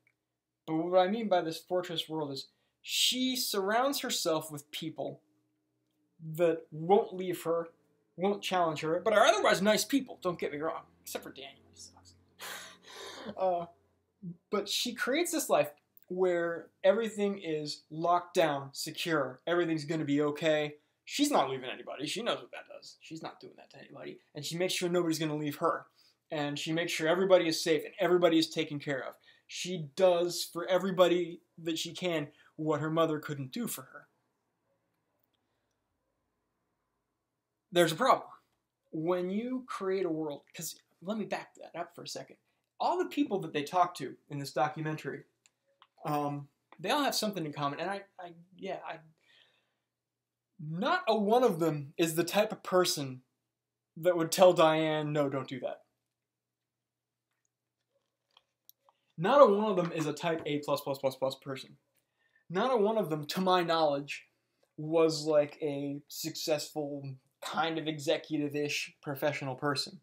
But what I mean by this fortress world is she surrounds herself with people that won't leave her, won't challenge her, but are otherwise nice people, don't get me wrong, except for Daniel, he sucks. But she creates this life where everything is locked down, secure, everything's going to be okay. She's not leaving anybody. She knows what that does. She's not doing that to anybody. And she makes sure nobody's going to leave her. And she makes sure everybody is safe and everybody is taken care of. She does for everybody that she can what her mother couldn't do for her. There's a problem. When you create a world, because let me back that up for a second. All the people that they talk to in this documentary, they all have something in common. And not a one of them is the type of person that would tell Diane, no, don't do that. Not a one of them is a type A+++ person. Not a one of them, to my knowledge, was like a successful, kind of executive-ish professional person.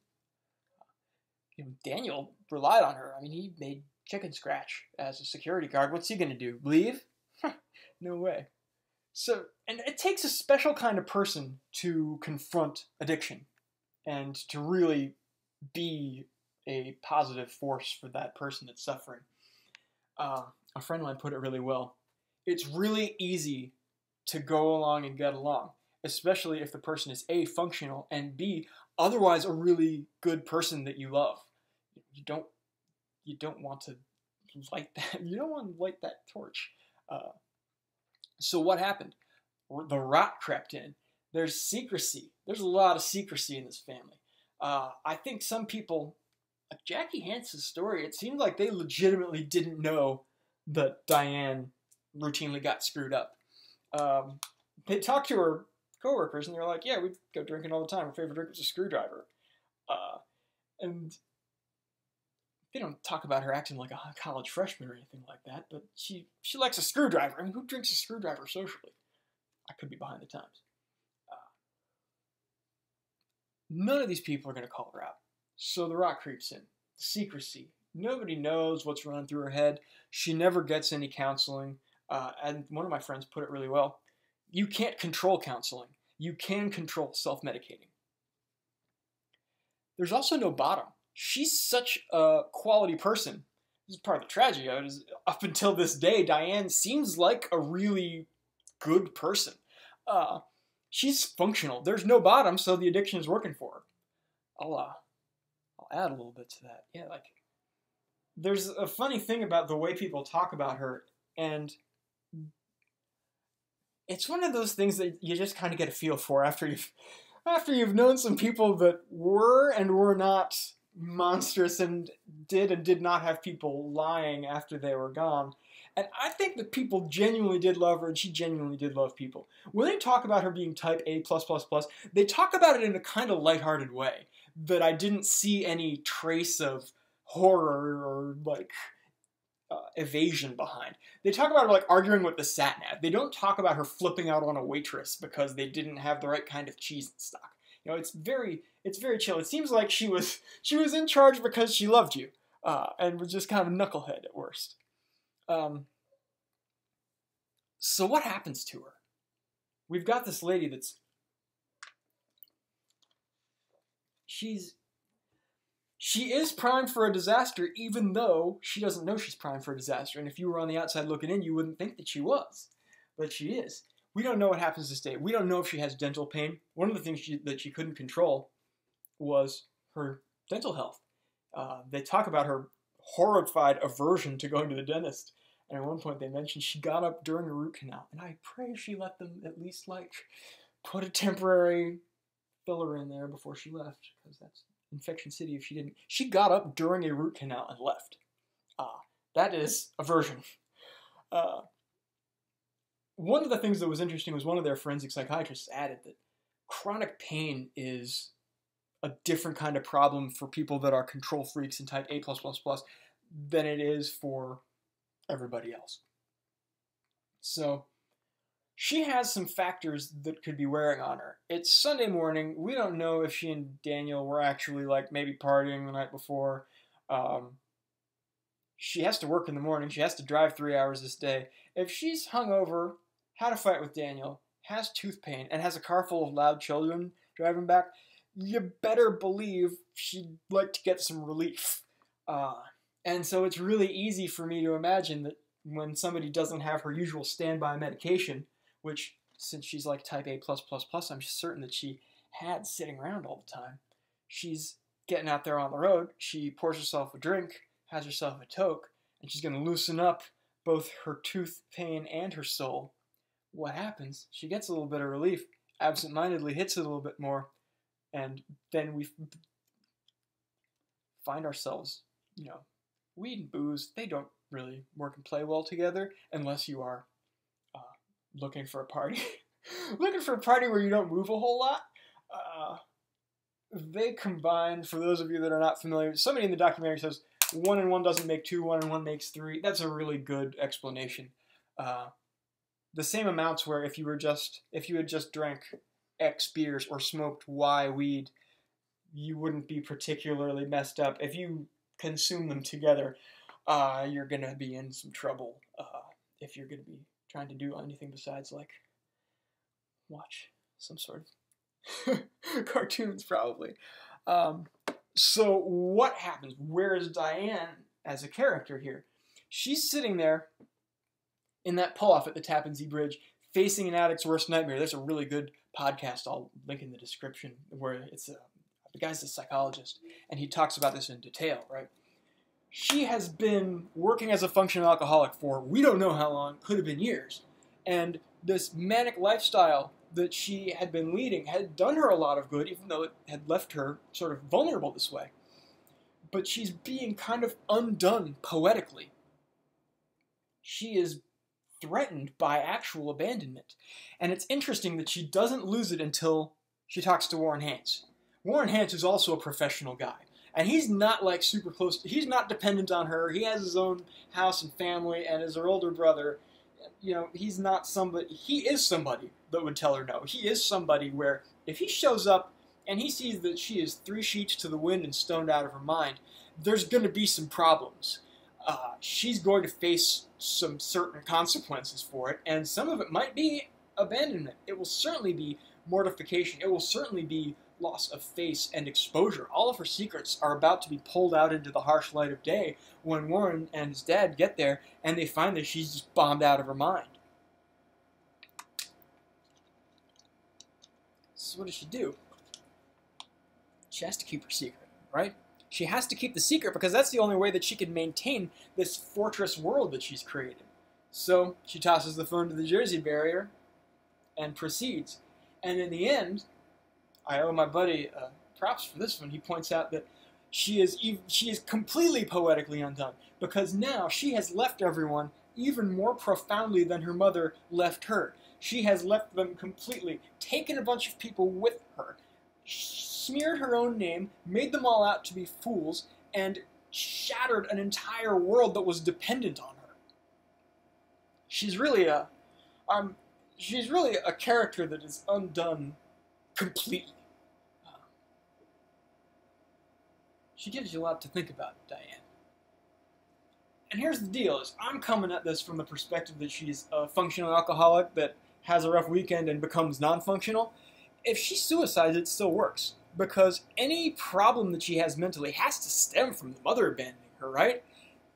Daniel relied on her. I mean, he made chicken scratch as a security guard. What's he going to do? Leave? No way. So, and it takes a special kind of person to confront addiction and to really be a positive force for that person that's suffering. A friend of mine put it really well. It's really easy to go along and get along, especially if the person is A, functional, and B, otherwise a really good person that you love. You don't want to light that. You don't want to light that torch. So what happened? The rot crept in. There's secrecy. There's a lot of secrecy in this family. I think some people, like Jackie Hance's story, it seemed like they legitimately didn't know that Diane routinely got screwed up. They talked to her coworkers, and they're like, yeah, we'd go drinking all the time. Her favorite drink was a screwdriver. And they don't talk about her acting like a college freshman or anything like that, but she likes a screwdriver. I mean, who drinks a screwdriver socially? I could be behind the times. None of these people are going to call her out. So the rot creeps in. Secrecy. Nobody knows what's running through her head. She never gets any counseling. And one of my friends put it really well. You can't control counseling. You can control self-medicating. There's also no bottom. She's such a quality person. This is part of the tragedy of it, is up until this day, Diane seems like a really good person. She's functional. There's no bottom, so the addiction is working for her. I'll add a little bit to that. Yeah, like, there's a funny thing about the way people talk about her, and it's one of those things that you just kind of get a feel for after you've known some people that were and were not monstrous and did not have people lying after they were gone. And I think that people genuinely did love her, and she genuinely did love people. When they talk about her being type A+++, they talk about it in a kind of lighthearted way that I didn't see any trace of horror or, like, evasion behind. They talk about her, like, arguing with the sat-nav. They don't talk about her flipping out on a waitress because they didn't have the right kind of cheese in stock. You know, it's very chill. It seems like she was in charge because she loved you, and was just kind of a knucklehead at worst. So what happens to her? We've got this lady that's... She is primed for a disaster, even though she doesn't know she's primed for a disaster. And if you were on the outside looking in, you wouldn't think that she was. But she is. We don't know what happens this day. We don't know if she has dental pain. One of the things that she couldn't control was her dental health. They talk about her horrified aversion to going to the dentist. And at one point they mentioned she got up during a root canal. And I pray she let them at least, like, put a temporary filler in there before she left. Because that's Infection City if she didn't. She got up during a root canal and left. That is aversion. One of the things that was interesting was one of their forensic psychiatrists added that chronic pain is a different kind of problem for people that are control freaks and type A+++ than it is for everybody else. So she has some factors that could be wearing on her. It's Sunday morning. We don't know if she and Daniel were actually, like, maybe partying the night before. She has to work in the morning. She has to drive 3 hours this day. If she's hungover, had a fight with Daniel, has tooth pain, and has a car full of loud children driving back, you better believe she'd like to get some relief. And so it's really easy for me to imagine that when somebody doesn't have her usual standby medication, which, since she's like type A+++, I'm certain that she had sitting around all the time, she's getting out there on the road, she pours herself a drink, has herself a toke, and she's going to loosen up both her tooth pain and her soul. What happens? She gets a little bit of relief, absentmindedly hits it a little bit more, and then we find ourselves, you know, weed and booze, they don't really work and play well together unless you are looking for a party. Looking for a party where you don't move a whole lot. They combine, for those of you that are not familiar, somebody in the documentary says 1 and 1 doesn't make 2, 1 and 1 makes 3. That's a really good explanation. The same amounts where if you had just drank X beers or smoked Y weed, you wouldn't be particularly messed up. If you consume them together, you're going to be in some trouble if you're going to be trying to do anything besides, like, watch some sort of cartoons, probably. So what happens? Where is Diane as a character here? She's sitting there in that pull-off at the Tappan Zee Bridge, facing an addict's worst nightmare. There's a really good podcast I'll link in the description where it's the guy's a psychologist, and he talks about this in detail, right? She has been working as a functional alcoholic for we don't know how long, could have been years. And this manic lifestyle that she had been leading had done her a lot of good, even though it had left her sort of vulnerable this way. But she's being kind of undone poetically. She is threatened by actual abandonment. And it's interesting that she doesn't lose it until she talks to Warren Hance. Warren Hance is also a professional guy. And he's not, like, super close. He's not dependent on her. He has his own house and family, and as her older brother, you know, he's not somebody. He is somebody that would tell her no. He is somebody where if he shows up and he sees that she is 3 sheets to the wind and stoned out of her mind, there's going to be some problems. She's going to face some certain consequences for it, and some of it might be abandonment. It will certainly be mortification. It will certainly be loss of face and exposure. All of her secrets are about to be pulled out into the harsh light of day when Warren and his dad get there and they find that she's just bombed out of her mind. So what does she do? She has to keep her secret, right? She has to keep the secret because that's the only way that she can maintain this fortress world that she's created. So she tosses the phone to the Jersey barrier and proceeds. And in the end, I owe my buddy props for this one. He points out that she is completely poetically undone because now she has left everyone even more profoundly than her mother left her. She has left them completely, taken a bunch of people with her, smeared her own name, made them all out to be fools, and shattered an entire world that was dependent on her. She's really a character that is undone completely. She gives you a lot to think about, Diane. And here's the deal, is I'm coming at this from the perspective that she's a functional alcoholic that has a rough weekend and becomes non-functional. If she suicides, it still works. Because any problem that she has mentally has to stem from the mother abandoning her, right?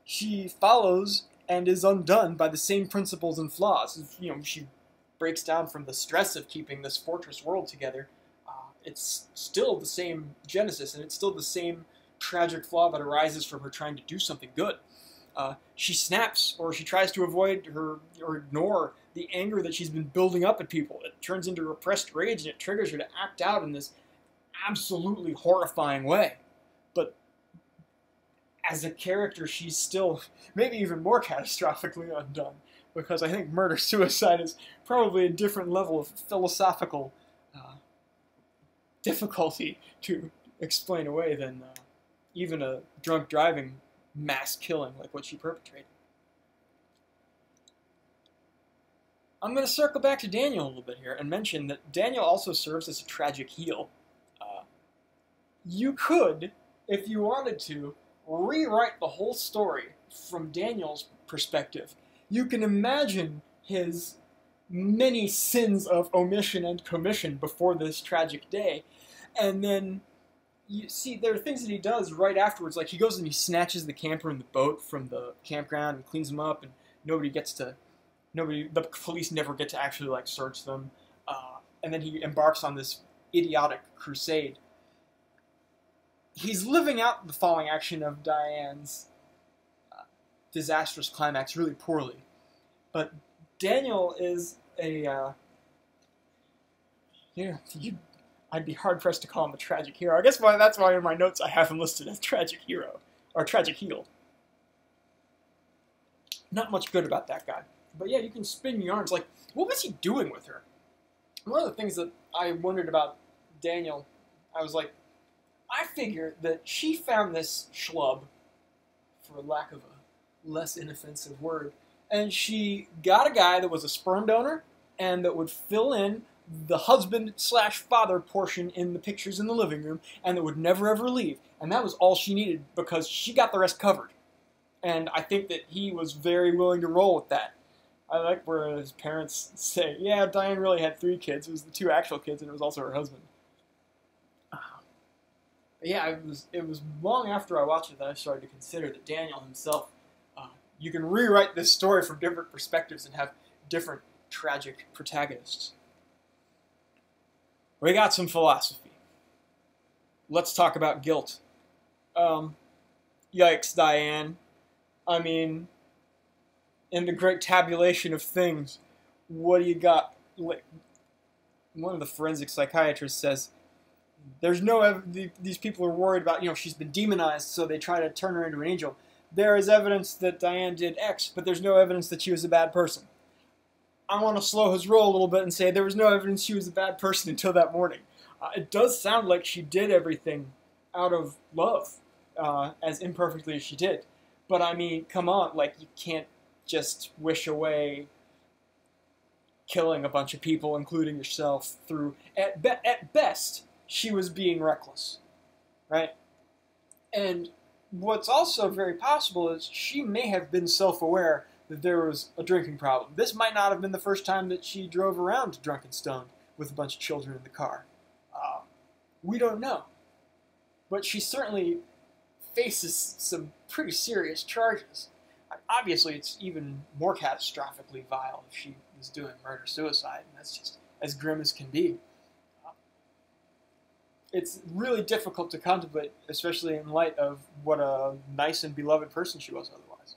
She follows and is undone by the same principles and flaws. You know, she breaks down from the stress of keeping this fortress world together. It's still the same genesis, and it's still the same tragic flaw that arises from her trying to do something good. She snaps, or she tries to avoid her or ignore the anger that she's been building up at people. It turns into repressed rage, and it triggers her to act out in this absolutely horrifying way. But as a character, she's still maybe even more catastrophically undone, because I think murder-suicide is probably a different level of philosophical difficulty to explain away than even a drunk driving mass killing like what she perpetrated. I'm going to circle back to Daniel a little bit here and mention that Daniel also serves as a tragic heel. You could, if you wanted to, rewrite the whole story from Daniel's perspective. You can imagine his many sins of omission and commission before this tragic day, and then you see there are things that he does right afterwards, like he goes and he snatches the camper and the boat from the campground and cleans them up, and the police never get to actually like search them, and then he embarks on this idiotic crusade. He's living out the falling action of Diane's disastrous climax really poorly, but Daniel is a I'd be hard-pressed to call him a tragic hero. I guess that's why in my notes I have him listed as tragic hero, or tragic heel. Not much good about that guy. But yeah, you can spin yarns. Like, what was he doing with her? One of the things that I wondered about Daniel, I was like, I figure that she found this schlub, for lack of a less inoffensive word, and she got a guy that was a sperm donor and that would fill in the husband/father portion in the pictures in the living room, and that would never ever leave. And that was all she needed because she got the rest covered. And I think that he was very willing to roll with that. I like where his parents say, yeah, Diane really had 3 kids. It was the 2 actual kids, and it was also her husband. But yeah, it was long after I watched it that I started to consider that Daniel himself, you can rewrite this story from different perspectives and have different tragic protagonists. We got some philosophy. Let's talk about guilt. Yikes, Diane. I mean, in the great tabulation of things, what do you got? Like, one of the forensic psychiatrists says, there's no these people are worried about, she's been demonized, so they try to turn her into an angel. There is evidence that Diane did X, but there's no evidence that she was a bad person. I want to slow his roll a little bit and say there was no evidence she was a bad person until that morning. It does sound like she did everything out of love, as imperfectly as she did. But I mean, come on, like, you can't just wish away killing a bunch of people, including yourself, through, at best, she was being reckless, right? And what's also very possible is she may have been self-aware that there was a drinking problem. This might not have been the first time that she drove around drunk and stoned, with a bunch of children in the car. We don't know. But she certainly faces some pretty serious charges. Obviously, it's even more catastrophically vile if she was doing murder-suicide, and that's just as grim as can be. It's really difficult to contemplate, especially in light of what a nice and beloved person she was otherwise.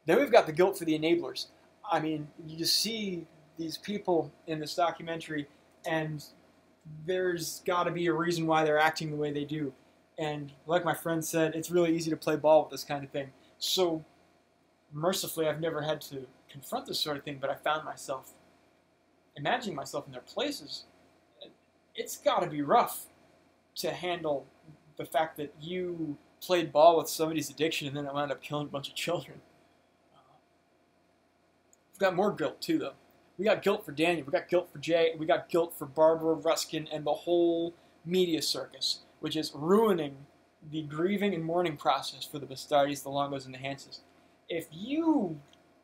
Then we've got the guilt for the enablers. I mean, you just see these people in this documentary, and there's got to be a reason why they're acting the way they do. And like my friend said, it's really easy to play ball with this kind of thing. So, mercifully, I've never had to confront this sort of thing, but I found myself imagining myself in their places. It's got to be rough to handle the fact that you played ball with somebody's addiction and then it wound up killing a bunch of children. We've got more guilt, too, though. We got guilt for Daniel, we got guilt for Jay, we got guilt for Barbara, Ruskin, and the whole media circus, which is ruining the grieving and mourning process for the Bastardis, the Longos, and the Hanses. If you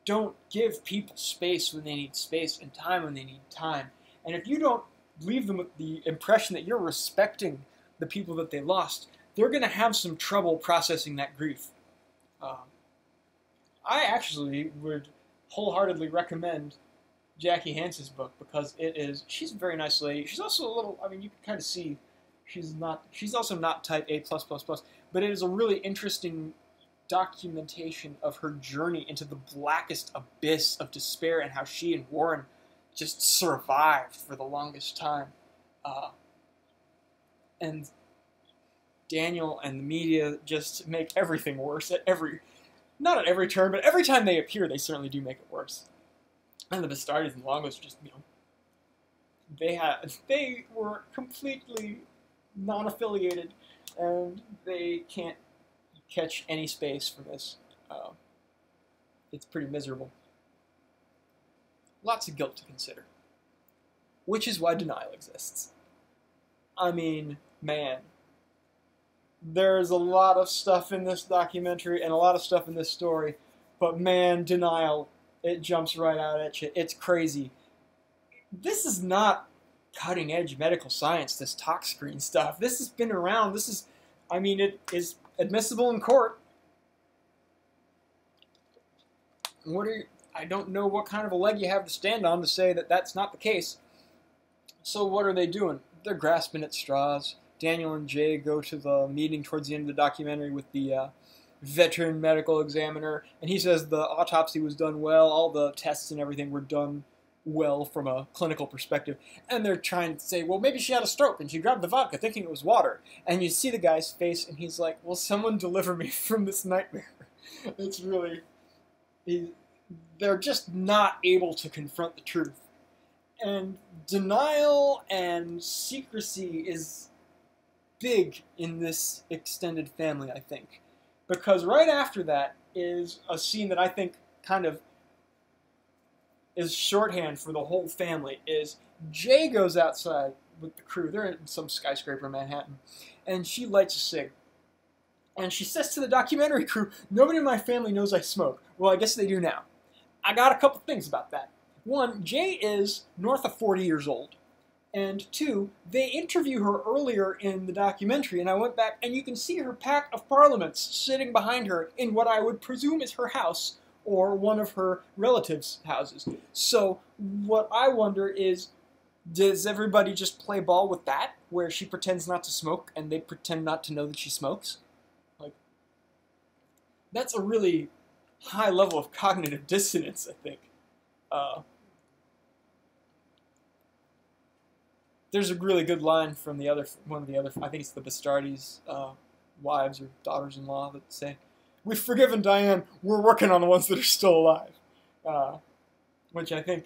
don't give people space when they need space and time when they need time, and if you don't leave them with the impression that you're respecting the people that they lost, they're going to have some trouble processing that grief. I actually would wholeheartedly recommend Jackie Hance's book because she's a very nice lady. She's also a little, I mean, you can kind of see she's also not type A+++, but it is a really interesting documentation of her journey into the blackest abyss of despair and how she and Warren just survived for the longest time. And Daniel and the media just make everything worse at not at every turn, but every time they appear, they certainly do make it worse. And the Bastardis and Longos just, they were completely non-affiliated, and they can't catch any space from this. It's pretty miserable. Lots of guilt to consider. Which is why denial exists. I mean, man, there's a lot of stuff in this documentary and a lot of stuff in this story, but man, denial, it jumps right out at you. It's crazy. This is not cutting-edge medical science, this talk screen stuff. This has been around. It is admissible in court. I don't know what kind of a leg you have to stand on to say that that's not the case. So what are they doing? They're grasping at straws. Daniel and Jay go to the meeting towards the end of the documentary with the veteran medical examiner, and he says the autopsy was done well, all the tests and everything were done well from a clinical perspective. And they're trying to say, well, maybe she had a stroke and she grabbed the vodka thinking it was water. And you see the guy's face and he's like, will someone deliver me from this nightmare? It's really... They're just not able to confront the truth. And denial and secrecy is big in this extended family, I think. Because right after that is a scene that I think kind of is shorthand for the whole family. Is Jay goes outside with the crew. They're in some skyscraper in Manhattan. And she lights a cig. And she says to the documentary crew, nobody in my family knows I smoke. Well, I guess they do now. I got a couple things about that. One, Jay is north of 40 years old. And two, they interview her earlier in the documentary, and I went back, and you can see her pack of parliaments sitting behind her in what I would presume is her house, or one of her relatives' houses. So, what I wonder is, does everybody just play ball with that, where she pretends not to smoke, and they pretend not to know that she smokes? Like, that's a really high level of cognitive dissonance, I think. There's a really good line from one of the other, I think it's the Bastardis' wives or daughters-in-law that say, we've forgiven Diane, we're working on the ones that are still alive. Which I think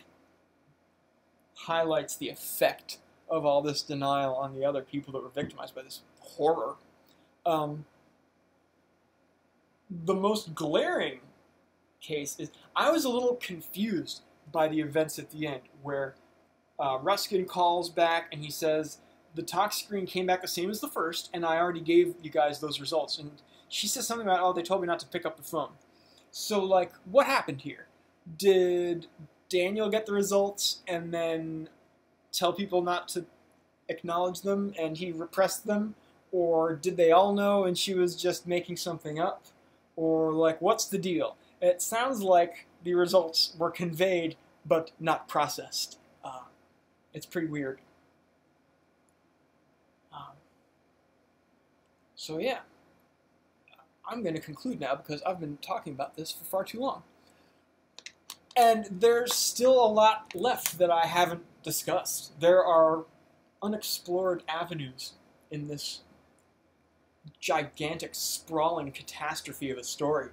highlights the effect of all this denial on the other people that were victimized by this horror. The most glaring case is, I was a little confused by the events at the end, where Ruskin calls back and he says, the talk screen came back the same as the first, and I already gave you guys those results. And she says something about, oh, they told me not to pick up the phone. So, like, what happened here? Did Daniel get the results, and then tell people not to acknowledge them and he repressed them? Or did they all know and she was just making something up? Or, like, what's the deal? It sounds like the results were conveyed but not processed. It's pretty weird. So yeah, I'm going to conclude now because I've been talking about this for far too long. And there's still a lot left that I haven't discussed. There are unexplored avenues in this gigantic, sprawling catastrophe of a story.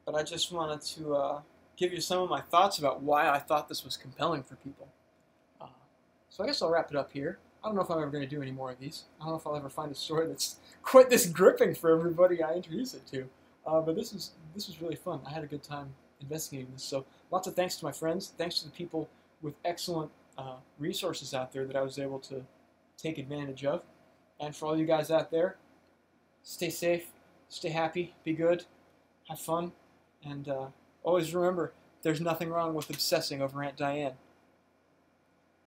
But I just wanted to give you some of my thoughts about why I thought this was compelling for people. So I guess I'll wrap it up here. I don't know if I'm ever going to do any more of these. I don't know if I'll ever find a story that's quite this gripping for everybody I introduce it to. But this was really fun. I had a good time investigating this. So lots of thanks to my friends. Thanks to the people with excellent resources out there that I was able to take advantage of. And for all you guys out there, stay safe, stay happy, be good, have fun, and always remember, there's nothing wrong with obsessing over Aunt Diane.